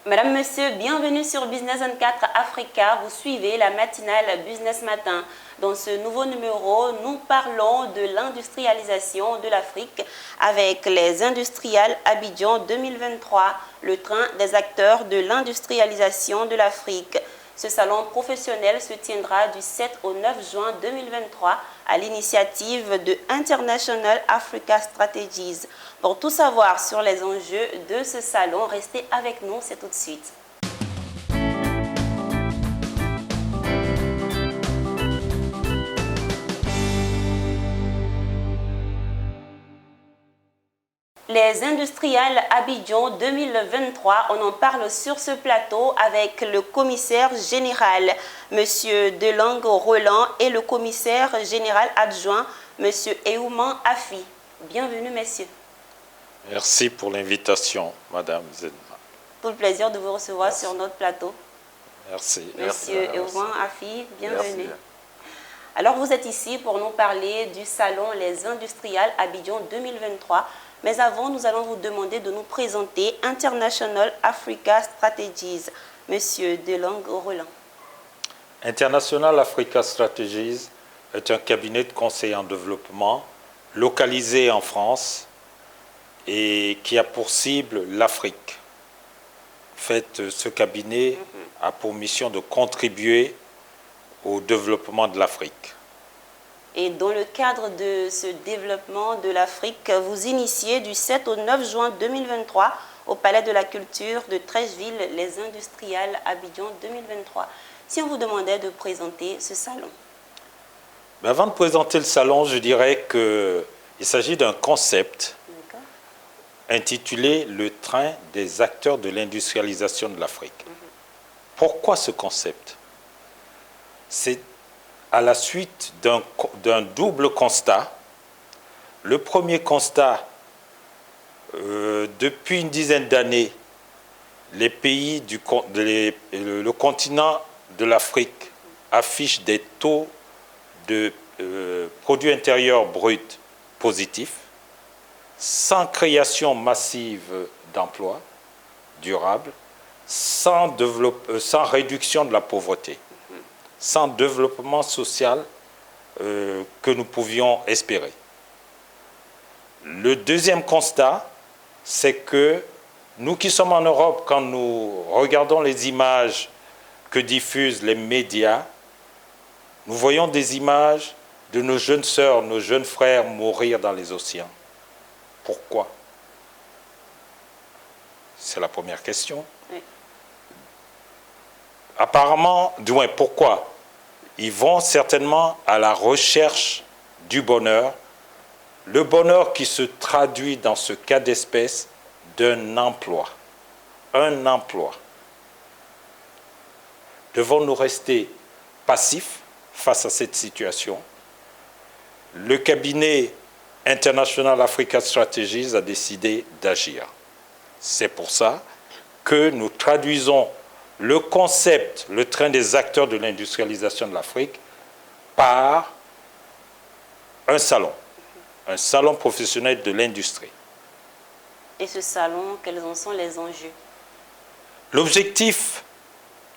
Madame, Monsieur, bienvenue sur Business 24 Africa. Vous suivez la matinale Business Matin. Dans ce nouveau numéro, nous parlons de l'industrialisation de l'Afrique avec les industriels Abidjan 2023, le train des acteurs de l'industrialisation de l'Afrique. Ce salon professionnel se tiendra du 7 au 9 juin 2023 à l'initiative de International Africa Strategies. Pour tout savoir sur les enjeux de ce salon, restez avec nous, c'est tout de suite. Les industriels Abidjan 2023, on en parle sur ce plateau avec le commissaire général, M. Delang Roland, et le commissaire général adjoint, M. Eouman Afi. Bienvenue, messieurs. Merci pour l'invitation, Madame Zedma. Tout le plaisir de vous recevoir sur notre plateau. Merci. Monsieur Eouman Afi, bienvenue. Merci. Alors, vous êtes ici pour nous parler du salon Les Industriels Abidjan 2023. Mais avant, nous allons vous demander de nous présenter International Africa Strategies. Monsieur Delang Roland. International Africa Strategies est un cabinet de conseil en développement localisé en France et qui a pour cible l'Afrique. En fait, ce cabinet a pour mission de contribuer au développement de l'Afrique. Et dans le cadre de ce développement de l'Afrique, vous initiez du 7 au 9 juin 2023 au Palais de la Culture de Treichville les industriels Abidjan 2023. Si on vous demandait de présenter ce salon. Mais avant de présenter le salon, je dirais qu'il s'agit d'un concept intitulé « Le train des acteurs de l'industrialisation de l'Afrique ». Pourquoi ce concept? C'est à la suite d'un double constat. Le premier constat, depuis une dizaine d'années, les pays le continent de l'Afrique affiche des taux de produit intérieur brut positifs, sans création massive d'emplois durables, sans réduction de la pauvreté, sans développement social que nous pouvions espérer. Le deuxième constat, c'est que nous qui sommes en Europe, quand nous regardons les images que diffusent les médias, nous voyons des images de nos jeunes sœurs, nos jeunes frères mourir dans les océans. Pourquoi? C'est la première question. Oui. Apparemment, du moins, pourquoi? Ils vont certainement à la recherche du bonheur, le bonheur qui se traduit dans ce cas d'espèce d'un emploi. Un emploi. Devons-nous rester passifs face à cette situation? Le cabinet International Africa Strategies a décidé d'agir. C'est pour ça que nous traduisons le concept, le train des acteurs de l'industrialisation de l'Afrique, par un salon professionnel de l'industrie. Et ce salon, quels en sont les enjeux? L'objectif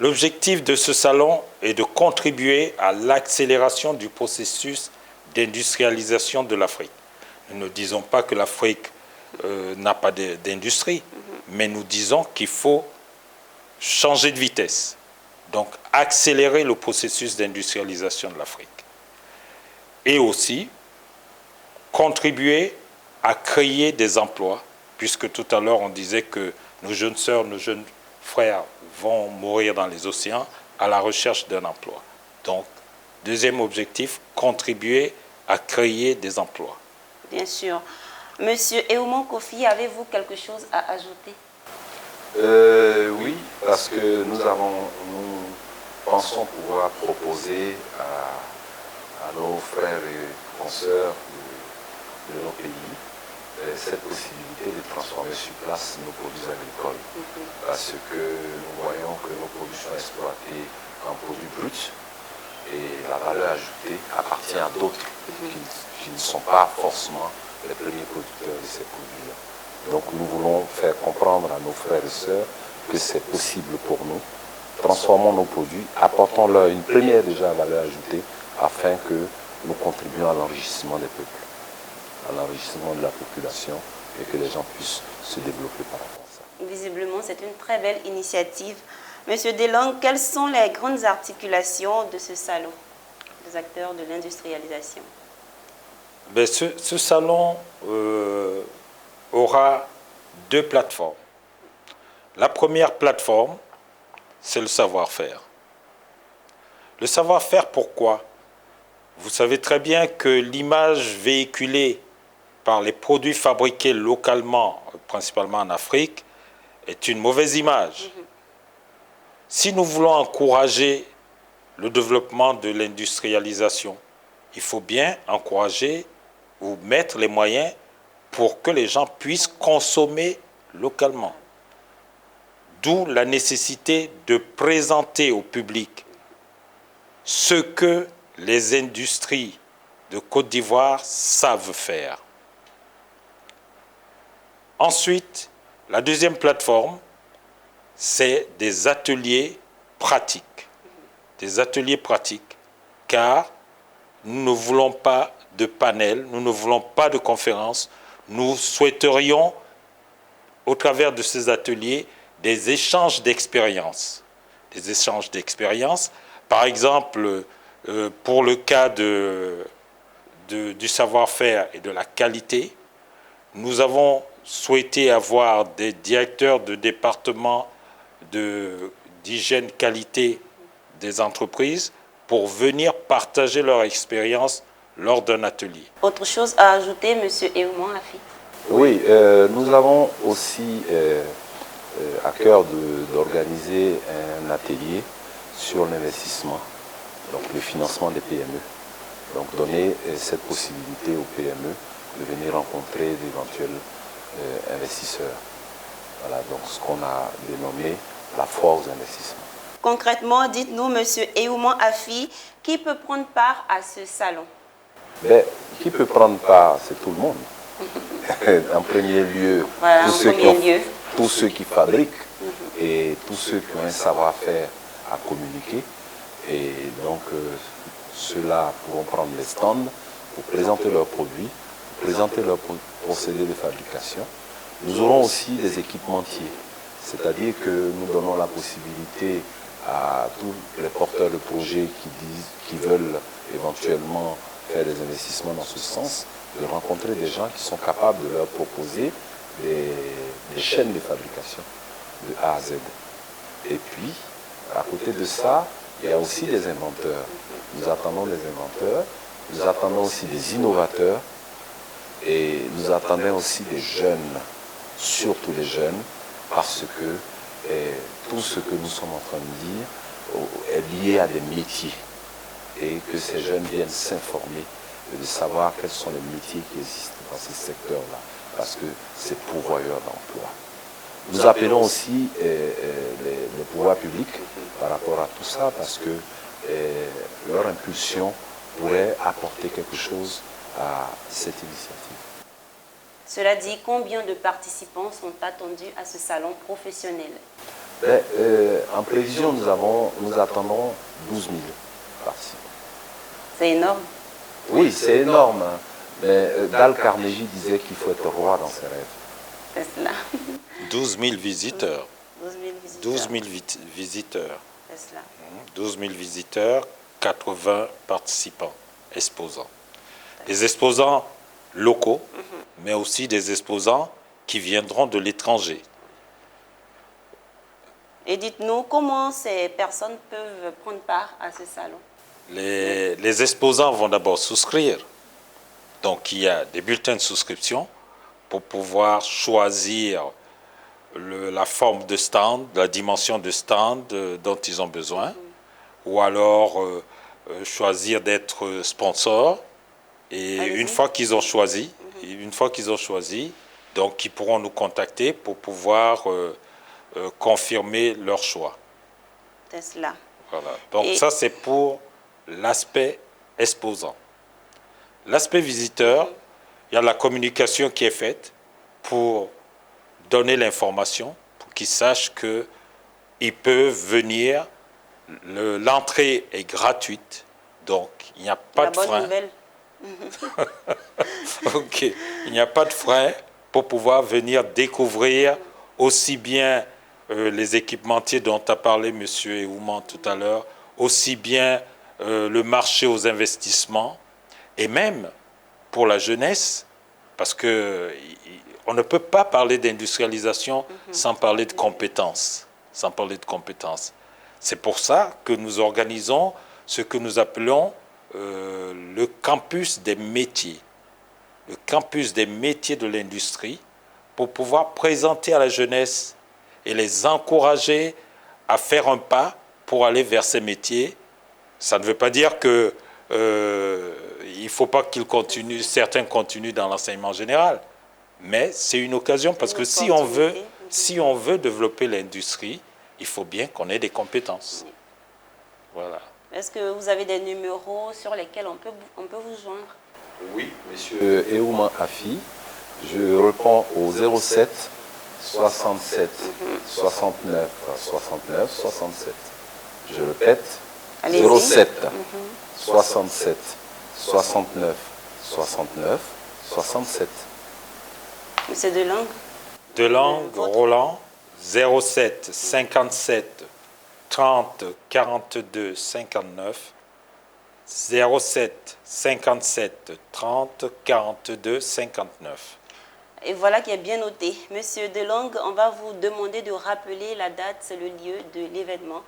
de ce salon est de contribuer à l'accélération du processus d'industrialisation de l'Afrique. Nous ne disons pas que l'Afrique n'a pas d'industrie, mais nous disons qu'il faut changer de vitesse, donc accélérer le processus d'industrialisation de l'Afrique. Et aussi contribuer à créer des emplois, puisque tout à l'heure on disait que nos jeunes sœurs, nos jeunes frères vont mourir dans les océans à la recherche d'un emploi. Donc, deuxième objectif, contribuer à créer des emplois. Bien sûr. Monsieur Eouman Kofi, avez-vous quelque chose à ajouter? Oui, parce que nous pensons pouvoir proposer à nos frères et consoeurs de nos pays cette possibilité de transformer sur place nos produits agricoles. Parce que nous voyons que nos produits sont exploités en produits bruts et la valeur ajoutée appartient à d'autres qui ne sont pas forcément les premiers producteurs de ces produits-là. Donc nous voulons faire comprendre à nos frères et sœurs que c'est possible pour nous. Transformons nos produits, apportons-leur une première déjà valeur ajoutée afin que nous contribuions à l'enrichissement des peuples, à l'enrichissement de la population et que les gens puissent se développer par rapport à ça. Visiblement, c'est une très belle initiative. Monsieur Delong, quelles sont les grandes articulations de ce salon des acteurs de l'industrialisation? Ben, ce salon aura deux plateformes. La première plateforme, c'est le savoir-faire. Le savoir-faire, pourquoi? Vous savez très bien que l'image véhiculée par les produits fabriqués localement, principalement en Afrique, est une mauvaise image. Si nous voulons encourager le développement de l'industrialisation, il faut bien encourager ou mettre les moyens pour que les gens puissent consommer localement. D'où la nécessité de présenter au public ce que les industries de Côte d'Ivoire savent faire. Ensuite, la deuxième plateforme, c'est des ateliers pratiques. Des ateliers pratiques, car nous ne voulons pas de panel, nous ne voulons pas de conférences. Nous souhaiterions, au travers de ces ateliers, des échanges d'expériences. Des échanges d'expériences. Par exemple, pour le cas du savoir-faire et de la qualité, nous avons souhaité avoir des directeurs de département d'hygiène qualité des entreprises pour venir partager leur expérience lors d'un atelier. Autre chose à ajouter, M. Eoumon Afi? Oui, nous avons aussi à cœur d'organiser un atelier sur l'investissement, donc le financement des PME. Donc donner cette possibilité aux PME de venir rencontrer d'éventuels investisseurs. Voilà, donc ce qu'on a dénommé la foire aux investissements. Concrètement, dites-nous, M. Eoumon Afi, qui peut prendre part à ce salon? Ben, qui peut prendre part? C'est tout le monde. En premier lieu, Voilà, tous ceux qui fabriquent et tous ceux qui ont un savoir-faire à communiquer. Et donc, ceux-là pourront prendre les stands pour présenter leurs produits, pour présenter leurs procédés de fabrication. Nous aurons aussi des équipementiers, c'est-à-dire que nous donnons la possibilité à tous les porteurs de projets qui veulent éventuellement faire des investissements dans ce sens, de rencontrer des gens qui sont capables de leur proposer des chaînes de fabrication de A à Z. Et puis, à côté de ça, il y a aussi des inventeurs. Nous attendons des inventeurs, nous attendons aussi des innovateurs et nous attendons aussi des jeunes, surtout les jeunes, parce que tout ce que nous sommes en train de dire est lié à des métiers et que ces jeunes viennent s'informer et de savoir quels sont les métiers qui existent dans ces secteurs-là, parce que c'est pourvoyeur d'emploi. Nous appelons aussi les pouvoirs publics par rapport à tout ça, parce que leur impulsion pourrait apporter quelque chose à cette initiative. Cela dit, combien de participants sont attendus à ce salon professionnel? En prévision, nous attendons 12 000 participants. C'est énorme. Oui, c'est énorme. Mais Dale Carnegie disait qu'il faut être roi dans ses rêves. C'est cela. 12 000 visiteurs. 12 000 visiteurs. 12 000 visiteurs. C'est cela. 12 000 visiteurs, 80 participants, exposants. Des exposants locaux, mais aussi des exposants qui viendront de l'étranger. Et dites-nous, comment ces personnes peuvent prendre part à ce salon? Les exposants vont d'abord souscrire. Donc, il y a des bulletins de souscription pour pouvoir choisir la forme de stand, la dimension de stand dont ils ont besoin, ou alors choisir d'être sponsor. Et une fois qu'ils ont choisi, donc ils pourront nous contacter pour pouvoir confirmer leur choix. C'est cela. Voilà. Donc ça, c'est pour l'aspect exposant. L'aspect visiteur, il y a la communication qui est faite pour donner l'information, pour qu'ils sachent qu'ils peuvent venir. L'entrée est gratuite, donc il n'y a pas de frein. La bonne nouvelle. Ok, il n'y a pas de frein pour pouvoir venir découvrir aussi bien les équipementiers dont a parlé M. Eouman tout à l'heure, aussi bien le marché aux investissements, et même pour la jeunesse, parce qu'on ne peut pas parler d'industrialisation sans parler de compétences. Sans parler de compétences. C'est pour ça que nous organisons ce que nous appelons le campus des métiers. Le campus des métiers de l'industrie, pour pouvoir présenter à la jeunesse et les encourager à faire un pas pour aller vers ces métiers. Ça ne veut pas dire que il ne faut pas qu'ils continuent, certains continuent dans l'enseignement général, mais c'est une occasion parce que si on veut développer l'industrie, il faut bien qu'on ait des compétences. Voilà. Est-ce que vous avez des numéros sur lesquels on peut vous joindre? Oui, monsieur Eouman Afi, je reprends au 07 67 69 69 67. Je répète, 07 67 69 69 67. Monsieur Delangue? Delangue, Roland, 07 57 30 42 59. 07 57 30 42 59. Et voilà qui est bien noté. Monsieur Delangue, on va vous demander de rappeler la date, le lieu de l'événement,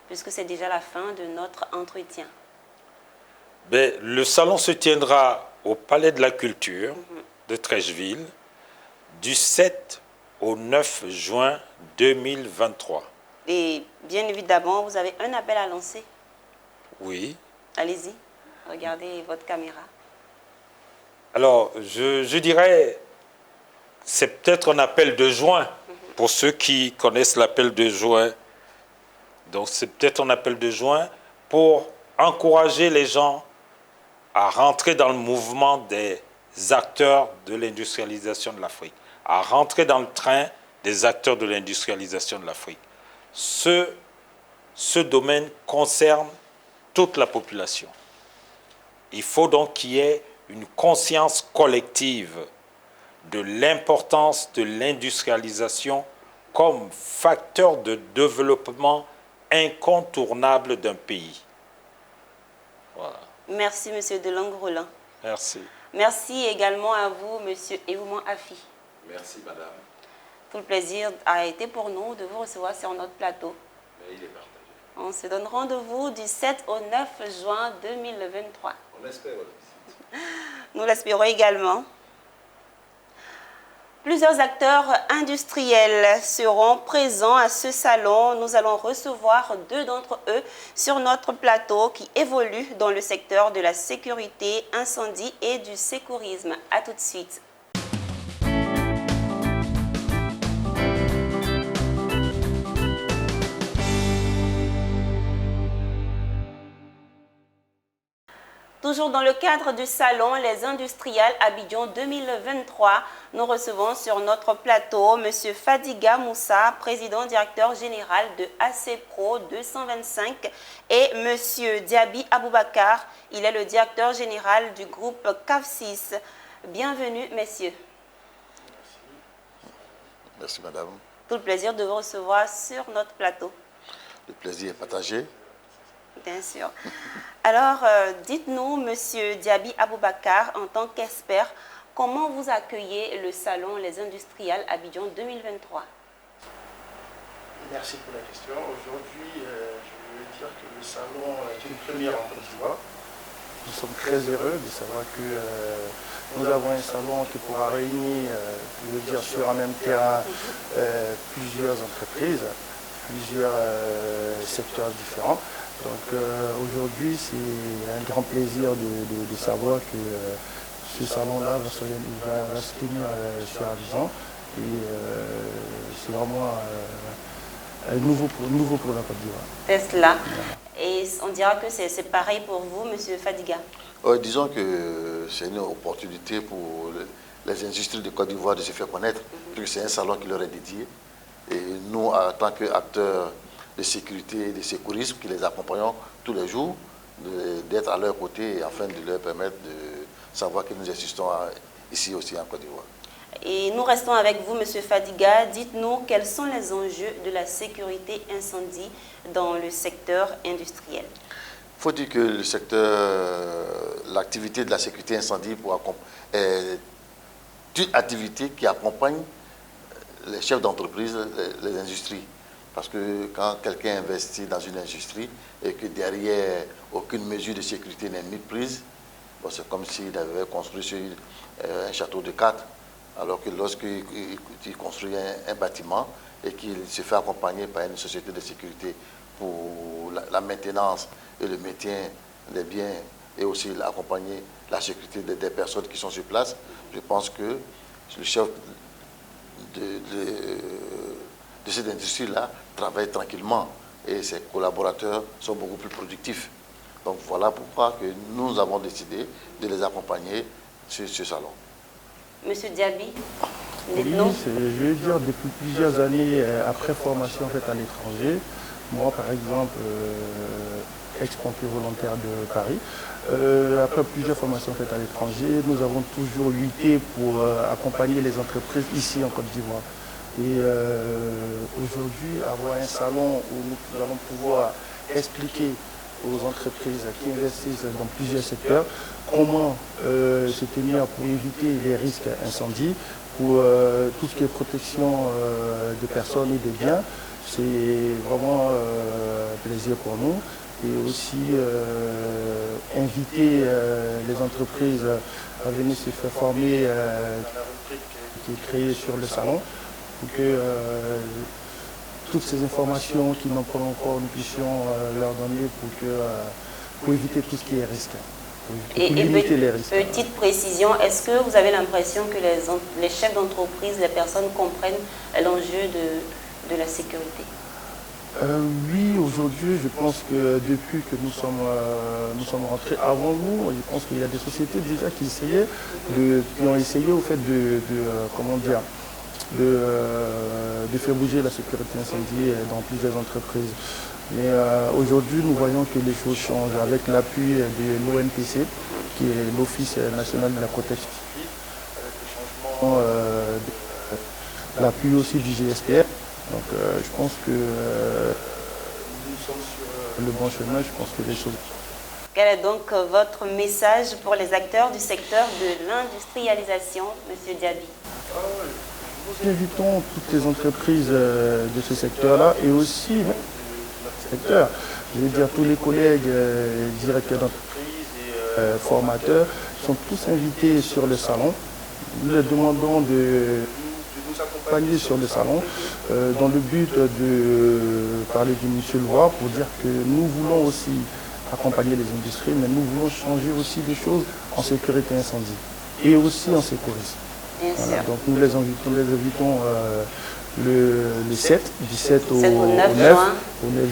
puisque c'est déjà la fin de notre entretien. Le salon se tiendra au Palais de la Culture de Treichville du 7 au 9 juin 2023. Et bien évidemment, vous avez un appel à lancer. Oui. Allez-y, regardez votre caméra. Alors, je dirais, c'est peut-être un appel de juin, pour ceux qui connaissent l'appel de juin. Donc, c'est peut-être un appel de juin pour encourager les gens à rentrer dans le mouvement des acteurs de l'industrialisation de l'Afrique, à rentrer dans le train des acteurs de l'industrialisation de l'Afrique. Ce domaine concerne toute la population. Il faut donc qu'il y ait une conscience collective de l'importance de l'industrialisation comme facteur de développement incontournable d'un pays. Voilà. Merci, monsieur Delangue Roland. Merci. Merci également à vous, monsieur Eouman Afi. Merci, madame. Tout le plaisir a été pour nous de vous recevoir sur notre plateau. Mais il est partagé. On se donne rendez-vous du 7 au 9 juin 2023. On espère votre visite. Nous l'espérons également. Plusieurs acteurs industriels seront présents à ce salon. Nous allons recevoir 2 d'entre eux sur notre plateau qui évoluent dans le secteur de la sécurité, incendie et du secourisme. A tout de suite. Toujours dans le cadre du salon Les Industriels Abidjan 2023, nous recevons sur notre plateau M. Fadiga Moussa, président directeur général de ACPro 225 et M. Diaby Aboubakar, il est le directeur général du groupe CAF6. Bienvenue, messieurs. Merci. Merci, madame. Tout le plaisir de vous recevoir sur notre plateau. Le plaisir est partagé. Bien sûr. Alors, dites-nous, Monsieur Diaby Aboubakar, en tant qu'expert, comment vous accueillez le salon Les Industriels Abidjan 2023? Merci pour la question. Aujourd'hui, je veux dire que le salon est une première en Côte d'Ivoire. Nous sommes très heureux de savoir que nous avons un salon qui pourra réunir, je veux dire, sur un même terrain plusieurs entreprises, plusieurs secteurs différents. Donc aujourd'hui, c'est un grand plaisir de savoir que ce salon-là va se tenir sur Abidjan. Et c'est vraiment nouveau pour la Côte d'Ivoire. C'est cela. Et on dira que c'est pareil pour vous, Monsieur Fadiga. Disons que c'est une opportunité pour les industries de Côte d'Ivoire de se faire connaître, puisque c'est un salon qui leur est dédié. Et nous, en tant qu'acteurs de sécurité et de sécurisme qui les accompagnons tous les jours, d'être à leur côté afin de leur permettre de savoir que nous existons ici aussi en Côte d'Ivoire. Et nous restons avec vous, M. Fadiga. Dites-nous quels sont les enjeux de la sécurité incendie dans le secteur industriel. Il faut dire que le secteur, l'activité de la sécurité incendie est une activité qui accompagne les chefs d'entreprise, les industries. Parce que quand quelqu'un investit dans une industrie et que derrière aucune mesure de sécurité n'est mise prise, bon, c'est comme s'il avait construit sur un château de cartes. Alors que lorsqu'il construit un bâtiment et qu'il se fait accompagner par une société de sécurité pour la maintenance et le maintien des biens et aussi accompagner la sécurité des personnes qui sont sur place, je pense que le chef de cette industrie-là travaille tranquillement et ses collaborateurs sont beaucoup plus productifs. Donc voilà pourquoi que nous avons décidé de les accompagner sur ce salon. Monsieur Diaby, oui, dites-nous. Je veux dire, depuis plusieurs années, après formation faite à l'étranger, moi par exemple, ex-pompier volontaire de Paris, après plusieurs formations faites à l'étranger, nous avons toujours lutté pour accompagner les entreprises ici en Côte d'Ivoire. Et aujourd'hui, avoir un salon où nous allons pouvoir expliquer aux entreprises qui investissent dans plusieurs secteurs comment se tenir pour éviter les risques incendies, pour tout ce qui est protection de personnes et de biens. C'est vraiment un plaisir pour nous. Et aussi inviter les entreprises à venir se faire former la rubrique qui est créée sur le salon pour que toutes ces informations qui n'ont pas encore, nous puissions leur donner pour éviter tout ce qui est risque. Pour limiter les risques. Petite précision, est-ce que vous avez l'impression que les chefs d'entreprise, les personnes comprennent l'enjeu de la sécurité? Oui, aujourd'hui, je pense que depuis que nous sommes rentrés avant nous, je pense qu'il y a des sociétés déjà qui ont essayé au fait de faire bouger la sécurité incendie dans plusieurs entreprises. Mais aujourd'hui, nous voyons que les choses changent avec l'appui de l'ONPC, qui est l'Office national de la protection civile, avec le changement l'appui aussi du GSPR. Donc je pense que nous sommes sur le bon chemin, je pense que les choses... Quel est donc votre message pour les acteurs du secteur de l'industrialisation, M. Diaby? Nous invitons toutes les entreprises de ce secteur-là et aussi de notre secteur. Je veux dire, tous les collègues directeurs d'entreprise et formateurs sont tous invités sur le salon. Nous leur demandons de nous accompagner sur le salon dans le but de parler du monsieur Loi pour dire que nous voulons aussi accompagner les industries, mais nous voulons changer aussi des choses en sécurité incendie et aussi en sécurisme. Voilà, donc nous les invitons le 7, du 7 au 9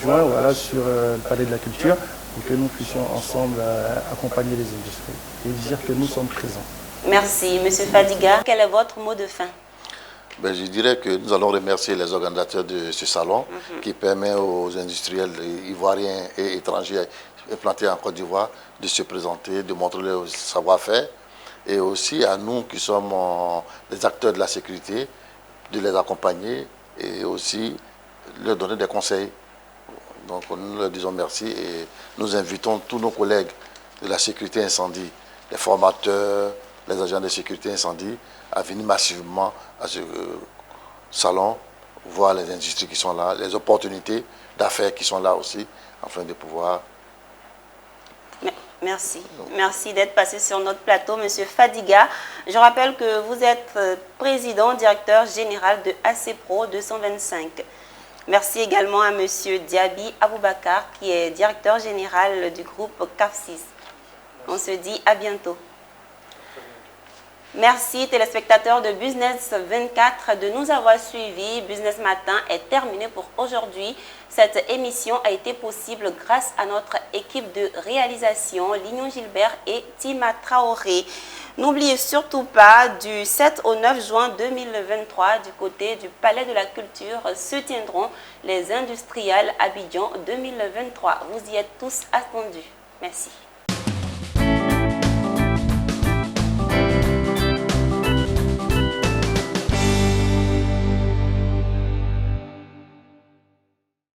juin voilà, sur le Palais de la Culture pour que nous puissions ensemble accompagner les industries et dire que nous sommes présents. Merci. Monsieur Fadiga, quel est votre mot de fin? Je dirais que nous allons remercier les organisateurs de ce salon qui permet aux industriels ivoiriens et étrangers implantés en Côte d'Ivoire de se présenter, de montrer leur savoir-faire et aussi à nous qui sommes les acteurs de la sécurité, de les accompagner et aussi leur donner des conseils. Donc nous leur disons merci et nous invitons tous nos collègues de la sécurité incendie, les formateurs, les agents de sécurité incendie, à venir massivement à ce salon, voir les industries qui sont là, les opportunités d'affaires qui sont là aussi, afin de pouvoir... Merci. Merci d'être passé sur notre plateau, M. Fadiga. Je rappelle que vous êtes président, directeur général de ACPRO 225. Merci également à M. Diaby Aboubakar, qui est directeur général du groupe CAF6. On se dit à bientôt. Merci téléspectateurs de Business 24 de nous avoir suivis. Business Matin est terminé pour aujourd'hui. Cette émission a été possible grâce à notre équipe de réalisation, Lignon Gilbert et Tima Traoré. N'oubliez surtout pas, du 7 au 9 juin 2023, du côté du Palais de la Culture, se tiendront les Industriales Abidjan 2023. Vous y êtes tous attendus. Merci.